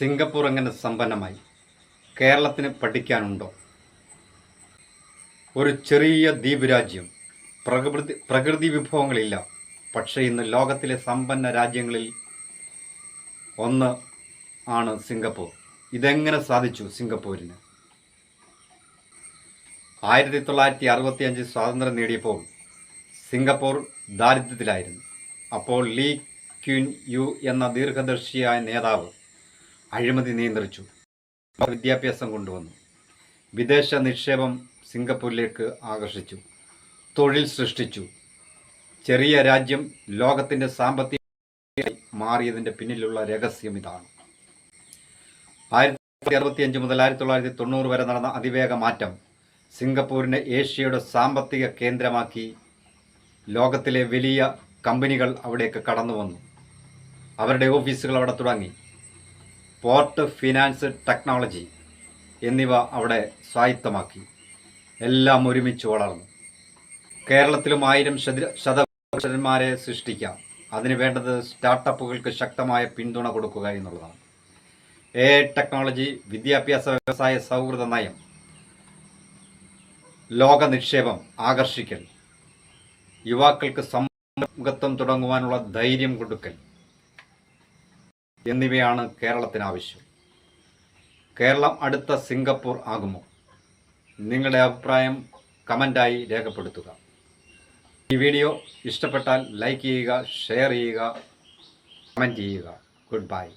Singapore എങ്ങനെ സമ്പന്നമായി? കേരളത്തിന് പഠിക്കാനുണ്ടോ? ഒരു ചെറിയ ദ്വീപ് രാജ്യം, പ്രകൃതി വിഭവങ്ങളില്ല. പക്ഷേ ഇന്ന് ലോകത്തിലെ സമ്പന്ന രാജ്യങ്ങളിൽ ഒന്ന് ആണ് സിംഗപ്പൂർ. ഇതെങ്ങനെ സാധിച്ചു സിംഗപ്പൂരിന്? 1965 സ്വാതന്ത്ര്യം നേടിയപ്പോൾ സിംഗപ്പൂർ ദാരിദ്ര്യത്തിലായിരുന്നു. അപ്പോൾ ലീ ക്വിൻ യു എന്ന ദീർഘദർശിയായ നേതാവ് അഴിമതി നിയന്ത്രിച്ചു, വിദ്യാഭ്യാസം കൊണ്ടുവന്നു, വിദേശ നിക്ഷേപം സിംഗപ്പൂരിലേക്ക് ആകർഷിച്ചു, തൊഴിൽ സൃഷ്ടിച്ചു. ചെറിയ രാജ്യം ലോകത്തിൻ്റെ സാമ്പത്തിക മാറിയതിൻ്റെ പിന്നിലുള്ള രഹസ്യം ഇതാണ്. 1965 മുതൽ 1990 വരെ നടന്ന അതിവേഗ മാറ്റം സിംഗപ്പൂരിനെ ഏഷ്യയുടെ സാമ്പത്തിക കേന്ദ്രമാക്കി. ലോകത്തിലെ വലിയ കമ്പനികൾ അവിടേക്ക് കടന്നു വന്നു, അവരുടെ ഓഫീസുകൾ അവിടെ തുടങ്ങി. പോർട്ട്, ഫിനാൻസ്, ടെക്നോളജി എന്നിവ അവിടെ സ്വായത്തമാക്കി. എല്ലാം ഒരുമിച്ച് വളർന്നു. കേരളത്തിലും 1000 ശതമാനന്മാരെ സൃഷ്ടിക്കാം. അതിന് വേണ്ടത് സ്റ്റാർട്ടപ്പുകൾക്ക് ശക്തമായ പിന്തുണ കൊടുക്കുക എന്നുള്ളതാണ്. ടെക്നോളജി, വിദ്യാഭ്യാസ, വ്യവസായ സൗഹൃദ നയം, ലോക നിക്ഷേപം ആകർഷിക്കൽ, യുവാക്കൾക്ക് സംരംഭകത്വം തുടങ്ങുവാനുള്ള ധൈര്യം കൊടുക്കൽ എന്നിവയാണ് കേരളത്തിന് ആവശ്യം. കേരളം അടുത്ത സിംഗപ്പൂർ ആകുമോ? നിങ്ങളുടെ അഭിപ്രായം കമൻ്റായി രേഖപ്പെടുത്തുക. ഈ വീഡിയോ ഇഷ്ടപ്പെട്ടാൽ ലൈക്ക് ചെയ്യുക, ഷെയർ ചെയ്യുക, കമൻറ്റ് ചെയ്യുക. Good bye.